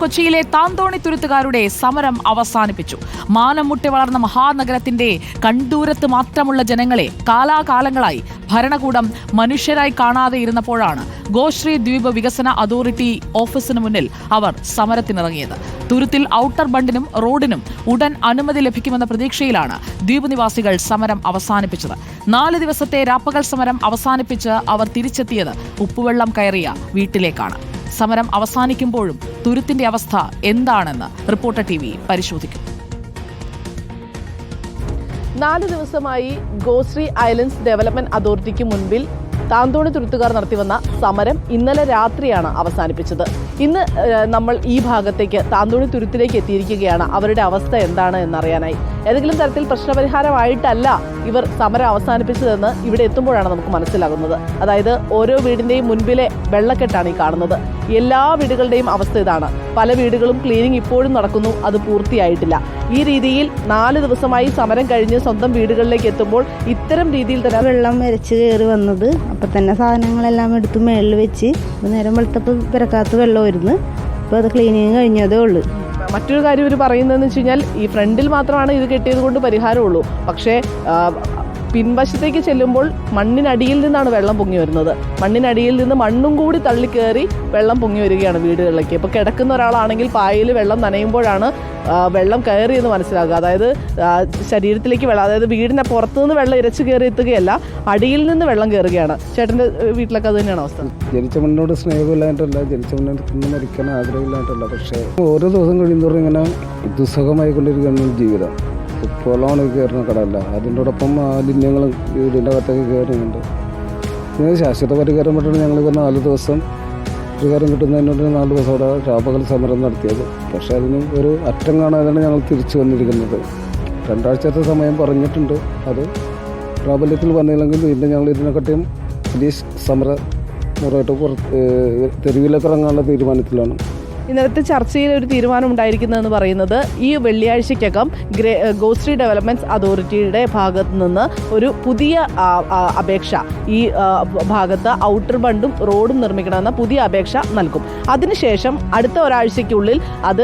കൊച്ചിയിലെ താന്തോണി തുരുത്തുകാരുടെ സമരം അവസാനിപ്പിച്ചു. മാനം മുട്ടി വളർന്ന മഹാനഗരത്തിന്റെ കണ്ടൂരത്ത് മാത്രമുള്ള ജനങ്ങളെ കാലാകാലങ്ങളായി ഭരണകൂടം മനുഷ്യരായി കാണാതെ ഇരുന്നപ്പോഴാണ് ഗോശ്രീ ദ്വീപ് വികസന അതോറിറ്റി ഓഫീസിന് മുന്നിൽ അവർ സമരത്തിനിറങ്ങിയത്. തുരുത്തിൽ ഔട്ടർ ബണ്ടിനും റോഡിനും ഉടൻ അനുമതി ലഭിക്കുമെന്ന പ്രതീക്ഷയിലാണ് ദ്വീപ് നിവാസികൾ സമരം അവസാനിപ്പിച്ചത്. 4 ദിവസത്തെ രാപ്പകൽ സമരം അവസാനിപ്പിച്ച് അവർ തിരിച്ചെത്തിയത് ഉപ്പുവെള്ളം കയറിയ വീട്ടിലേക്കാണ്. സമരം അവസാനിക്കുമ്പോഴും തുരുത്തിന്റെ അവസ്ഥ എന്താണെന്ന് റിപ്പോർട്ടർ TV പരിശോധിക്കും. 4 ദിവസമായി ഗോശ്രീ ഐലൻഡ്സ് ഡെവലപ്മെന്റ് അതോറിറ്റിക്ക് മുൻപിൽ താന്തോണി തുരുത്തുകാർ നടത്തിവന്ന സമരം ഇന്നലെ രാത്രിയാണ് അവസാനിപ്പിച്ചത്. ഇന്ന് നമ്മൾ ഈ ഭാഗത്തേക്ക് താന്തോണി തുരുത്തിലേക്ക് എത്തിയിരിക്കുകയാണ്. അവരുടെ അവസ്ഥ എന്താണ് എന്നറിയാനായി. ഏതെങ്കിലും തരത്തിൽ പ്രശ്നപരിഹാരമായിട്ടല്ല ഇവർ സമരം അവസാനിപ്പിച്ചതെന്ന് ഇവിടെ എത്തുമ്പോഴാണ് നമുക്ക് മനസ്സിലാകുന്നത്. അതായത് ഓരോ വീടിന്റെയും മുൻപിലെ വെള്ളക്കെട്ടാണ് ഈ കാണുന്നത്. എല്ലാ വീടുകളുടെയും അവസ്ഥ ഇതാണ്. പല വീടുകളും ക്ലീനിങ് ഇപ്പോഴും നടക്കുന്നു, അത് പൂർത്തിയായിട്ടില്ല. ഈ രീതിയിൽ 4 ദിവസമായി സമരം കഴിഞ്ഞ് സ്വന്തം വീടുകളിലേക്ക് എത്തുമ്പോൾ ഇത്തരം രീതിയിൽ തന്നെ വെള്ളം വരച്ച് കയറി വന്നത്. അപ്പം തന്നെ സാധനങ്ങളെല്ലാം എടുത്ത് മേളിൽ വെച്ച് നേരം വെളുത്തപ്പോൾ പിറക്കാത്ത വെള്ളമായിരുന്നു. അപ്പോൾ അത് ക്ലീനിങ് കഴിഞ്ഞതേ ഉള്ളൂ. മറ്റൊരു കാര്യം ഇവർ പറയുന്നതെന്ന് വെച്ച് കഴിഞ്ഞാൽ ഈ ഫ്രണ്ടിൽ മാത്രമാണ് ഇത് കെട്ടിയത് കൊണ്ട് പരിഹാരമുള്ളൂ. പക്ഷേ പിൻവശത്തേക്ക് ചെല്ലുമ്പോൾ മണ്ണിനടിയിൽ നിന്നാണ് വെള്ളം പൊങ്ങി വരുന്നത്. മണ്ണിനടിയിൽ നിന്ന് മണ്ണും കൂടി തള്ളിക്കയറി വെള്ളം പൊങ്ങി വരികയാണ് വീടുകളിലേക്ക്. ഇപ്പോൾ കിടക്കുന്ന ഒരാളാണെങ്കിൽ പായയിൽ വെള്ളം നനയുമ്പോഴാണ് വെള്ളം കയറി എന്ന് മനസ്സിലാക്കുക. അതായത് ശരീരത്തിലേക്ക് വെള്ളം, അതായത് വീടിന് പുറത്തുനിന്ന് വെള്ളം ഇരച്ചു കയറി എത്തുകയല്ല, അടിയിൽ നിന്ന് വെള്ളം കയറുകയാണ്. ചേട്ടൻ്റെ വീട്ടിലൊക്കെ അത് തന്നെയാണ് അവസ്ഥ. ജനിച്ച മണ്ണോട് സ്നേഹമില്ലായിട്ടല്ല, ജനിച്ച മണ്ണിൽ നിന്ന് മരിക്കാൻ ആഗ്രഹമില്ലായിട്ടല്ല. പക്ഷേ ഓരോ ദിവസം കഴിയുന്നതോറും ഇങ്ങനെ ദുസ്സഹമായിക്കൊണ്ടിരിക്കുകയാണ് ജീവിതം. പൊളമാണ് കയറുന്ന കടമല്ല, അതിൻ്റോടൊപ്പം മാലിന്യങ്ങളും വീടിൻ്റെ അകത്തൊക്കെ കയറുന്നുണ്ട്. ശാശ്വത പരിഹാരം പറ്റുന്നത് ഞങ്ങളിപ്പോൾ 4 ദിവസം പരിഹാരം കിട്ടുന്നതിനോട് 4 ദിവസം അവിടെ രാപ്പകൽ സമരം നടത്തിയത്. പക്ഷേ അതിന് ഒരു അറ്റം കാണാതെയാണ് ഞങ്ങൾ തിരിച്ചു വന്നിരിക്കുന്നത്. 2 ആഴ്ചത്തെ സമയം പറഞ്ഞിട്ടുണ്ട്. അത് പ്രാബല്യത്തിൽ വന്നില്ലെങ്കിൽ വീണ്ടും ഞങ്ങൾ ഇതിനെക്കാട്ടിയും വലിയ സമരമായിട്ട് തെരുവിലേക്ക് ഇറങ്ങാനുള്ള തീരുമാനത്തിലാണ്. ഇന്നലത്തെ ചർച്ചയിൽ ഒരു തീരുമാനം ഉണ്ടായിരിക്കുന്നതെന്ന് പറയുന്നത് ഈ വെള്ളിയാഴ്ചയ്ക്കകം ഗോശ്രീ ഡെവലപ്മെന്റ്സ് അതോറിറ്റിയുടെ ഭാഗത്ത് നിന്ന് ഒരു പുതിയ അപേക്ഷ, ഈ ഭാഗത്ത് ഔട്ടർ ബണ്ടും റോഡും നിർമ്മിക്കണമെന്ന പുതിയ അപേക്ഷ നൽകും. അതിനുശേഷം അടുത്ത ഒരാഴ്ചയ്ക്കുള്ളിൽ അത്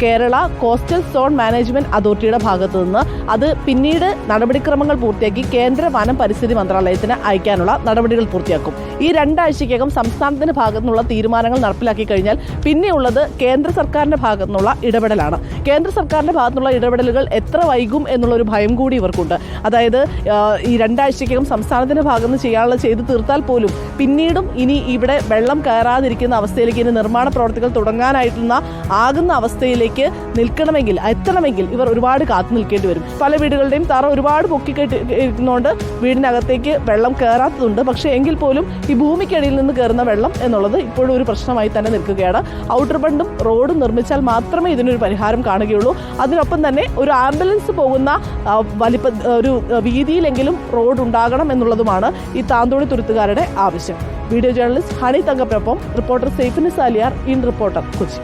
കേരള കോസ്റ്റൽ സോൺ മാനേജ്മെന്റ് അതോറിറ്റിയുടെ ഭാഗത്ത് നിന്ന് അത് പിന്നീട് നടപടിക്രമങ്ങൾ പൂർത്തിയാക്കി കേന്ദ്ര വനം പരിസ്ഥിതി മന്ത്രാലയത്തിന് അയക്കാനുള്ള നടപടികൾ പൂർത്തിയാക്കും. ഈ 2 ആഴ്ചയ്ക്കകം സംസ്ഥാനത്തിന്റെ ഭാഗത്തു നിന്നുള്ള തീരുമാനങ്ങൾ നടപ്പിലാക്കി കഴിഞ്ഞാൽ പിന്നെയുള്ള കേന്ദ്ര സർക്കാരിന്റെ ഭാഗത്തു നിന്നുള്ള ഇടപെടലാണ്. കേന്ദ്ര സർക്കാരിന്റെ ഭാഗത്തുനിന്നുള്ള ഇടപെടലുകൾ എത്ര വൈകും എന്നുള്ളൊരു ഭയം കൂടി ഇവർക്കുണ്ട്. അതായത് ഈ 2 ആഴ്ചയ്ക്കകം സംസ്ഥാനത്തിന്റെ ഭാഗത്ത് നിന്ന് ചെയ്യാനുള്ളത് ചെയ്ത് തീർത്താൽ പോലും പിന്നീടും ഇനി ഇവിടെ വെള്ളം കയറാതിരിക്കുന്ന അവസ്ഥയിലേക്ക്, ഇനി നിർമ്മാണ പ്രവർത്തികൾ ആകുന്ന അവസ്ഥയിലേക്ക് എത്തണമെങ്കിൽ ഇവർ ഒരുപാട് കാത്തു നിൽക്കേണ്ടി വരും. പല വീടുകളുടെയും തറ ഒരുപാട് പൊക്കിക്കെട്ടിരിക്കുന്നതുകൊണ്ട് വീടിനകത്തേക്ക് വെള്ളം കയറാത്തതുണ്ട്. പക്ഷേ എങ്കിൽ പോലും ഈ ഭൂമിക്കടിയിൽ നിന്ന് കയറുന്ന വെള്ളം എന്നുള്ളത് ഇപ്പോഴും ഒരു പ്രശ്നമായി തന്നെ നിൽക്കുകയാണ്. ഔട്ടർ ബണ്ടും റോഡും നിർമ്മിച്ചാൽ മാത്രമേ ഇതിനൊരു പരിഹാരം കാണുകയുള്ളൂ. അതിനൊപ്പം തന്നെ ഒരു ആംബുലൻസ് പോകുന്ന ഒരു വീതിയിലെങ്കിലും റോഡ് ഉണ്ടാകണം എന്നുള്ളതുമാണ് ഈ താന്തോണി തുരുത്തുകാരുടെ ആവശ്യം. വീഡിയോ ജേർണലിസ്റ്റ് ഹണി തങ്കപ്പിനൊപ്പം reporter Saifin Saliyar, in reporter, Kochi.